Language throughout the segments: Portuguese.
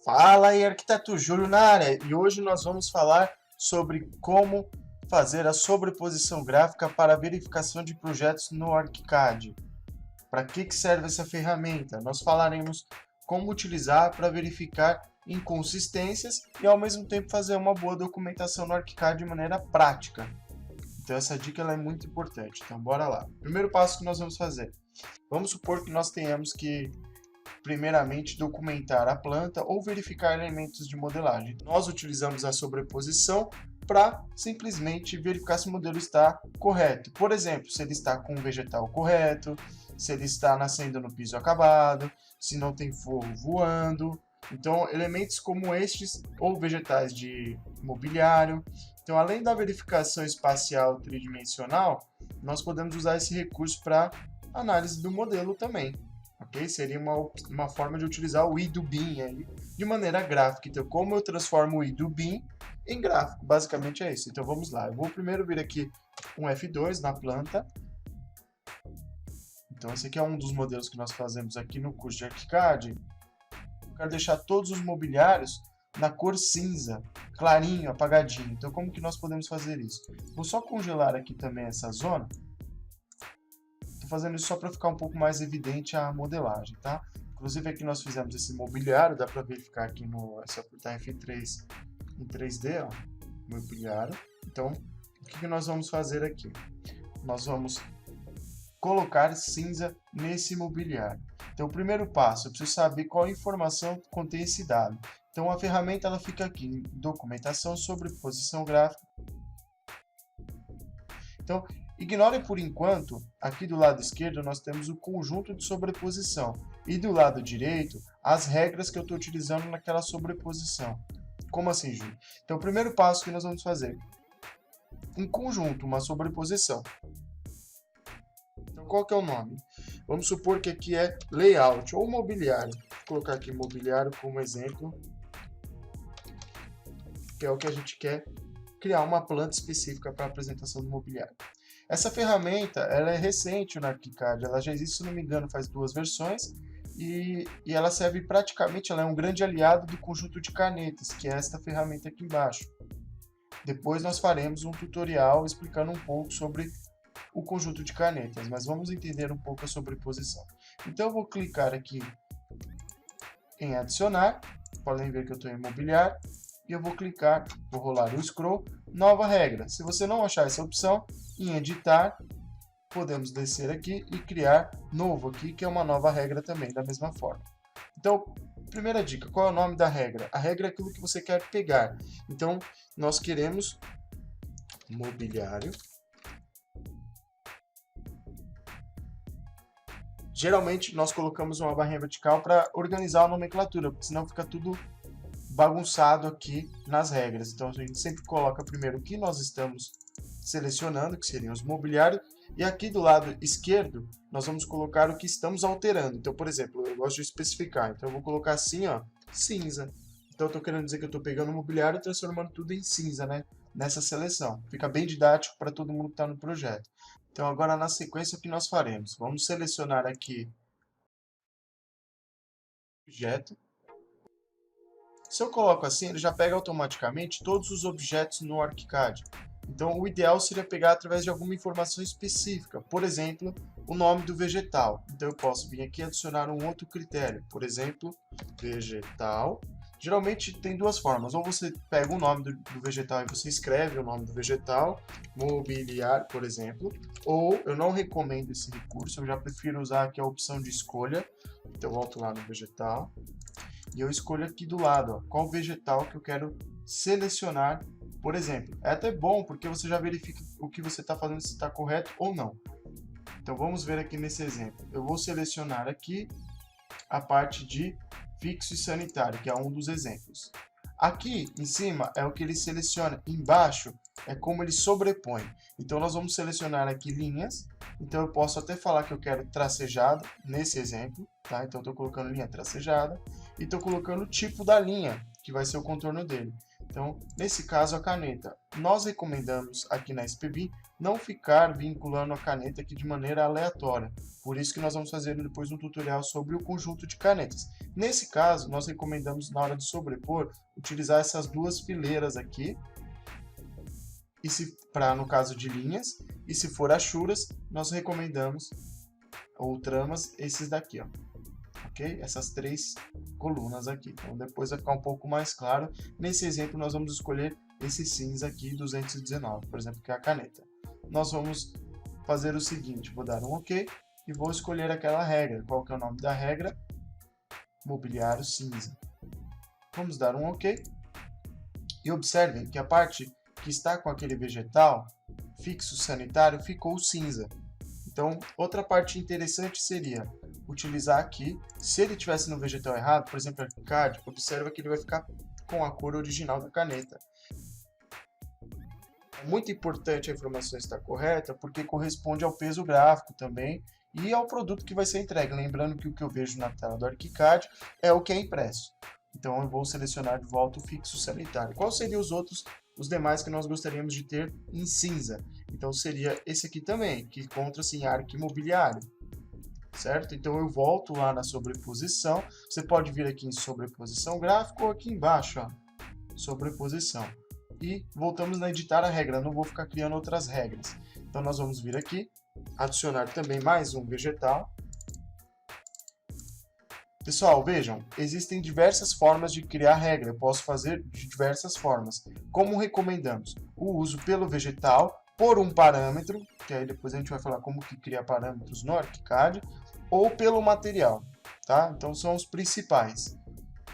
Fala aí, arquiteto Júlio na área, e hoje nós vamos falar sobre como fazer a sobreposição gráfica para verificação de projetos no ArchiCAD. Para que serve essa ferramenta? Nós falaremos como utilizar para verificar inconsistências e ao mesmo tempo fazer uma boa documentação no ArchiCAD de maneira prática. Então essa dica ela é muito importante, então bora lá. Primeiro passo que nós vamos fazer. Vamos supor que nós tenhamos que primeiramente documentar a planta ou verificar elementos de modelagem. Nós utilizamos a sobreposição para simplesmente verificar se o modelo está correto. Por exemplo, se ele está com o vegetal correto, se ele está nascendo no piso acabado, se não tem forro voando. Então, elementos como estes ou vegetais de mobiliário. Então, além da verificação espacial tridimensional, nós podemos usar esse recurso para análise do modelo também. Okay? Seria uma forma de utilizar o I do BIM aí, de maneira gráfica. Então, como eu transformo o I do BIM em gráfico? Basicamente é isso. Então, vamos lá. Eu vou primeiro vir aqui um F2 na planta. Então, esse aqui é um dos modelos que nós fazemos aqui no curso de ArchiCAD. Eu quero deixar todos os mobiliários na cor cinza, clarinho, apagadinho. Então, como que nós podemos fazer isso? Vou só congelar aqui também essa zona. Fazendo isso só para ficar um pouco mais evidente a modelagem, tá? Inclusive aqui nós fizemos esse mobiliário, dá para verificar aqui no, se apertar F3 em 3D, ó, mobiliário. Então, o que nós vamos fazer aqui? Nós vamos colocar cinza nesse mobiliário. Então, o primeiro passo, eu preciso saber qual informação contém esse dado. Então, a ferramenta ela fica aqui em documentação, sobreposição gráfica. Então, ignore por enquanto, aqui do lado esquerdo nós temos o conjunto de sobreposição e do lado direito as regras que eu estou utilizando naquela sobreposição. Como assim, Júlio? Então o primeiro passo que nós vamos fazer, um conjunto, uma sobreposição. Então qual que é o nome? Vamos supor que aqui é layout ou mobiliário. Vou colocar aqui mobiliário como exemplo, que é o que a gente quer criar uma planta específica para a apresentação do mobiliário. Essa ferramenta ela é recente no ArchiCAD, ela já existe, se não me engano, faz 2 versões e ela serve praticamente, ela é um grande aliado do conjunto de canetas, que é esta ferramenta aqui embaixo. Depois nós faremos um tutorial explicando um pouco sobre o conjunto de canetas, mas vamos entender um pouco a sobreposição. Então eu vou clicar aqui em adicionar, podem ver que eu estou em mobiliário, e eu vou clicar, vou rolar o scroll, nova regra. Se você não achar essa opção, em editar, podemos descer aqui e criar novo aqui, que é uma nova regra também, da mesma forma. Então, primeira dica, qual é o nome da regra? A regra é aquilo que você quer pegar. Então, nós queremos mobiliário. Geralmente, nós colocamos uma barrinha vertical para organizar a nomenclatura, porque senão fica tudo bagunçado aqui nas regras. Então a gente sempre coloca primeiro o que nós estamos selecionando, que seriam os mobiliários, e aqui do lado esquerdo nós vamos colocar o que estamos alterando. Então, por exemplo, eu gosto de especificar, então eu vou colocar assim, ó, cinza. Então eu estou querendo dizer que eu estou pegando o mobiliário e transformando tudo em cinza, né? Nessa seleção. Fica bem didático para todo mundo que está no projeto. Então agora na sequência o que nós faremos? Vamos selecionar aqui objeto. Se eu coloco assim, ele já pega automaticamente todos os objetos no ArchiCAD. Então, o ideal seria pegar através de alguma informação específica, por exemplo, o nome do vegetal. Então, eu posso vir aqui e adicionar um outro critério, por exemplo, vegetal. Geralmente tem 2 formas, ou você pega o nome do vegetal e você escreve o nome do vegetal, mobiliário, por exemplo, ou eu não recomendo esse recurso, eu já prefiro usar aqui a opção de escolha. Então, eu volto lá no vegetal. E eu escolho aqui do lado, ó, qual vegetal que eu quero selecionar, por exemplo. É até bom, porque você já verifica o que você está fazendo, se está correto ou não. Então, vamos ver aqui nesse exemplo. Eu vou selecionar aqui a parte de fixo e sanitário, que é um dos exemplos. Aqui em cima é o que ele seleciona, embaixo é como ele sobrepõe. Então, nós vamos selecionar aqui linhas. Então, eu posso até falar que eu quero tracejado nesse exemplo, tá? Então, estou colocando linha tracejada. E estou colocando o tipo da linha, que vai ser o contorno dele. Então, nesse caso, a caneta. Nós recomendamos aqui na SPBIM não ficar vinculando a caneta aqui de maneira aleatória. Por isso que nós vamos fazer depois um tutorial sobre o conjunto de canetas. Nesse caso, nós recomendamos, na hora de sobrepor, utilizar essas duas fileiras aqui, e para no caso de linhas, e se for achuras, nós recomendamos, ou tramas, esses daqui, ó. Ok? Essas três colunas aqui. Então depois vai ficar um pouco mais claro. Nesse exemplo nós vamos escolher esse cinza aqui, 219, por exemplo, que é a caneta. Nós vamos fazer o seguinte, vou dar um OK e vou escolher aquela regra. Qual que é o nome da regra? Mobiliário cinza. Vamos dar um OK. E observem que a parte que está com aquele vegetal fixo sanitário ficou cinza. Então, outra parte interessante seria utilizar aqui, se ele tivesse no vegetal errado, por exemplo, Arquicad, observa que ele vai ficar com a cor original da caneta. É muito importante a informação estar correta, porque corresponde ao peso gráfico também e ao produto que vai ser entregue. Lembrando que o que eu vejo na tela do Arquicad é o que é impresso. Então, eu vou selecionar de volta o fixo sanitário. Quais seriam os demais que nós gostaríamos de ter em cinza? Então, seria esse aqui também, que encontra-se em arco imobiliário. Certo? Então eu volto lá na sobreposição, você pode vir aqui em sobreposição gráfica ou aqui embaixo, ó, sobreposição. E voltamos na editar a regra, não vou ficar criando outras regras. Então nós vamos vir aqui, adicionar também mais um vegetal. Pessoal, vejam, existem diversas formas de criar regra, eu posso fazer de diversas formas. Como recomendamos? O uso pelo vegetal, por um parâmetro, que aí depois a gente vai falar como que cria parâmetros no Arquicad, ou pelo material, tá? Então são os principais.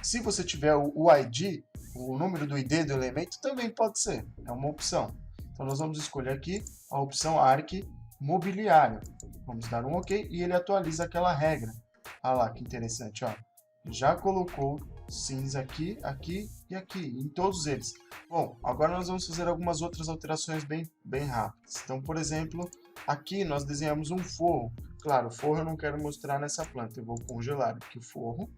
Se você tiver o ID, o número do ID do elemento, também pode ser, é uma opção. Então nós vamos escolher aqui a opção Arc Mobiliário. Vamos dar um OK e ele atualiza aquela regra. Olha lá que interessante, ó. Já colocou cinza aqui, aqui e aqui, em todos eles. Bom, agora nós vamos fazer algumas outras alterações bem rápidas. Então, por exemplo, aqui nós desenhamos um forro. Claro, o forro eu não quero mostrar nessa planta, eu vou congelar aqui o forro.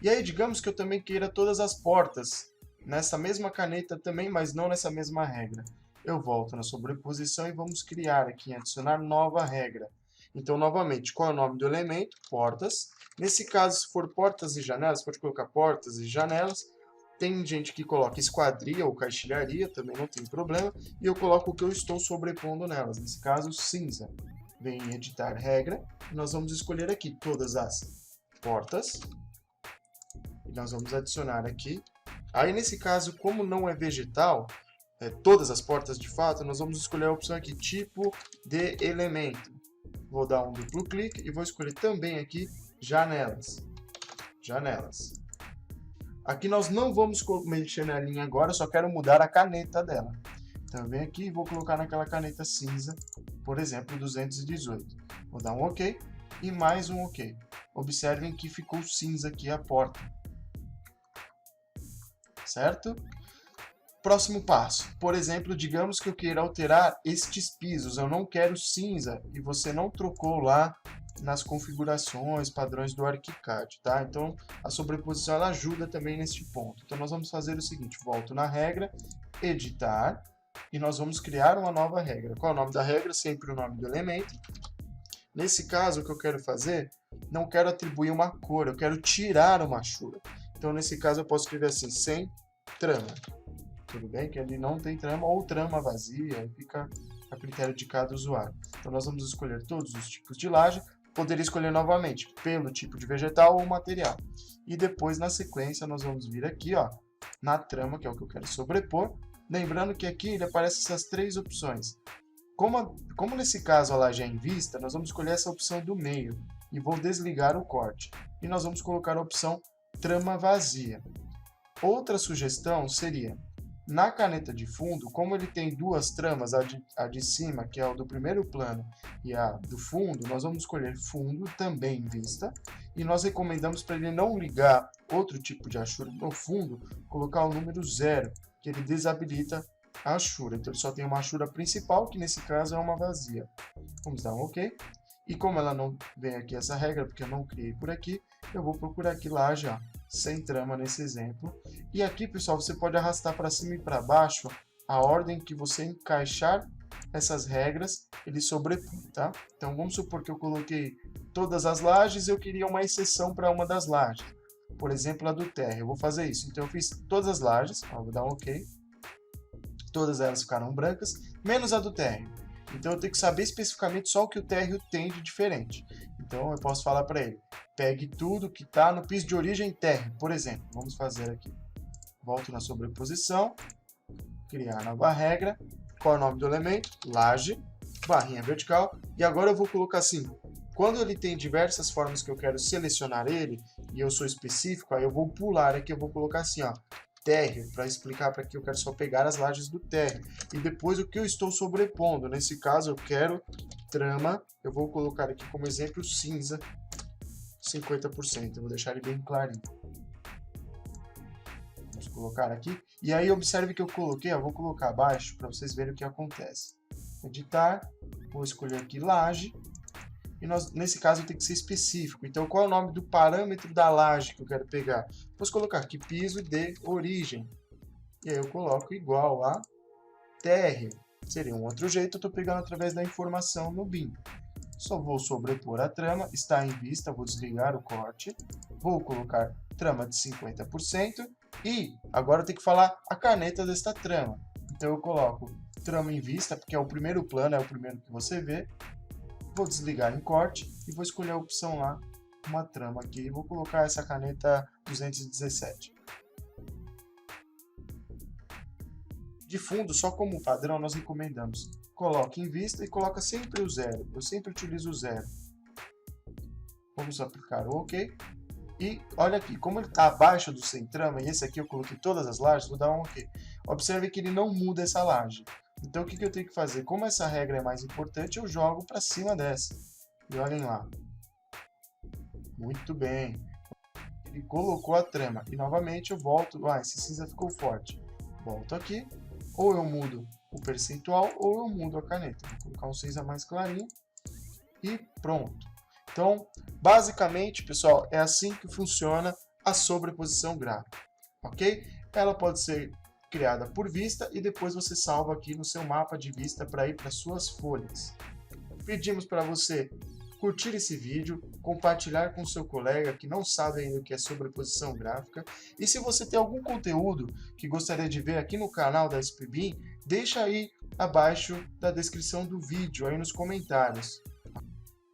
E aí, digamos que eu também queira todas as portas nessa mesma caneta também, mas não nessa mesma regra. Eu volto na sobreposição e vamos criar aqui, adicionar nova regra. Então, novamente, qual é o nome do elemento? Portas. Nesse caso, se for portas e janelas, pode colocar portas e janelas. Tem gente que coloca esquadria ou caixilharia, também não tem problema. E eu coloco o que eu estou sobrepondo nelas. Nesse caso, cinza. Vem em editar regra. E nós vamos escolher aqui todas as portas. E nós vamos adicionar aqui. Aí, nesse caso, como não é vegetal, todas as portas de fato, nós vamos escolher a opção aqui, tipo de elemento. Vou dar um duplo clique e vou escolher também aqui janelas. Janelas. Aqui nós não vamos mexer na linha agora, só quero mudar a caneta dela. Então eu venho aqui e vou colocar naquela caneta cinza, por exemplo, 218. Vou dar um OK e mais um OK. Observem que ficou cinza aqui a porta. Certo? Próximo passo. Por exemplo, digamos que eu queira alterar estes pisos. Eu não quero cinza e você não trocou lá nas configurações, padrões do Arquicad, tá? Então, a sobreposição ela ajuda também neste ponto. Então, nós vamos fazer o seguinte, volto na regra, editar, e nós vamos criar uma nova regra. Qual é o nome da regra? Sempre o nome do elemento. Nesse caso, o que eu quero fazer, não quero atribuir uma cor, eu quero tirar uma achura. Então, nesse caso, eu posso escrever assim, sem trama. Tudo bem? Que ali não tem trama ou trama vazia, fica a critério de cada usuário. Então, nós vamos escolher todos os tipos de laje, poderia escolher novamente pelo tipo de vegetal ou material. E depois, na sequência, nós vamos vir aqui, ó, na trama, que é o que eu quero sobrepor. Lembrando que aqui ele aparece essas três opções. Como nesse caso a laje é em vista, nós vamos escolher essa opção do meio e vou desligar o corte. E nós vamos colocar a opção trama vazia. Outra sugestão seria, na caneta de fundo, como ele tem duas tramas, a de cima, que é o do primeiro plano, e a do fundo, nós vamos escolher fundo, também em vista, e nós recomendamos para ele não ligar outro tipo de achura no fundo, colocar o número 0, que ele desabilita a achura. Então ele só tem uma achura principal, que nesse caso é uma vazia. Vamos dar um OK. E como ela não vem aqui essa regra, porque eu não criei por aqui, eu vou procurar aqui laje, ó, sem trama nesse exemplo. E aqui, pessoal, você pode arrastar para cima e para baixo a ordem que você encaixar essas regras, ele sobrepõe, tá? Então vamos supor que eu coloquei todas as lajes e eu queria uma exceção para uma das lajes. Por exemplo, a do térreo. Eu vou fazer isso. Então eu fiz todas as lajes, ó, vou dar um OK. Todas elas ficaram brancas, menos a do térreo. Então eu tenho que saber especificamente só o que o térreo tem de diferente. Então eu posso falar para ele, pegue tudo que está no piso de origem térreo, por exemplo. Vamos fazer aqui. Volto na sobreposição, criar nova regra. Qual é o nome do elemento? Laje, barrinha vertical. E agora eu vou colocar assim, quando ele tem diversas formas que eu quero selecionar ele, e eu sou específico, aí eu vou pular aqui, eu vou colocar assim, ó, térreo, para explicar para que eu quero só pegar as lajes do térreo. E depois o que eu estou sobrepondo. Nesse caso eu quero trama, eu vou colocar aqui como exemplo cinza, 50%. Eu vou deixar ele bem clarinho. Vamos colocar aqui. E aí observe que eu coloquei, eu vou colocar abaixo para vocês verem o que acontece. Editar, vou escolher aqui laje. E nesse caso tem que ser específico. Então, qual é o nome do parâmetro da laje que eu quero pegar? Vou colocar aqui piso de origem. E aí eu coloco igual a térreo. Seria um outro jeito, eu estou pegando através da informação no BIM. Só vou sobrepor a trama, está em vista, vou desligar o corte. Vou colocar trama de 50%. E agora eu tenho que falar a caneta desta trama. Então eu coloco trama em vista, porque é o primeiro plano, é o primeiro que você vê. Vou desligar em corte e vou escolher a opção lá, uma trama aqui. Vou colocar essa caneta 217. De fundo, só como padrão, nós recomendamos. Coloque em vista e coloca sempre o 0. Eu sempre utilizo o 0. Vamos aplicar o OK. E olha aqui, como ele está abaixo do sem trama, e esse aqui eu coloquei todas as lajes, vou dar um OK. Observe que ele não muda essa laje. Então o que eu tenho que fazer? Como essa regra é mais importante, eu jogo para cima dessa. E olhem lá. Muito bem. Ele colocou a trama. E novamente eu volto. Ah, esse cinza ficou forte. Volto aqui. Ou eu mudo o percentual ou eu mudo a caneta. Vou colocar um cinza mais clarinho. E pronto. Então, basicamente, pessoal, é assim que funciona a sobreposição gráfica. Ok? Ela pode ser criada por vista e depois você salva aqui no seu mapa de vista para ir para suas folhas. Pedimos para você curtir esse vídeo, compartilhar com seu colega que não sabe ainda o que é sobreposição gráfica. E se você tem algum conteúdo que gostaria de ver aqui no canal da SPBIM, deixa aí abaixo da descrição do vídeo, aí nos comentários.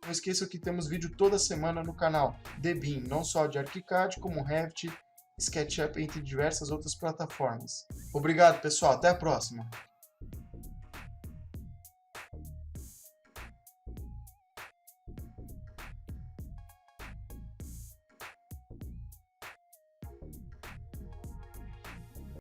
Não esqueça que temos vídeo toda semana no canal de BIM, não só de ArchiCAD, como Revit, SketchUp, entre diversas outras plataformas. Obrigado, pessoal. Até a próxima.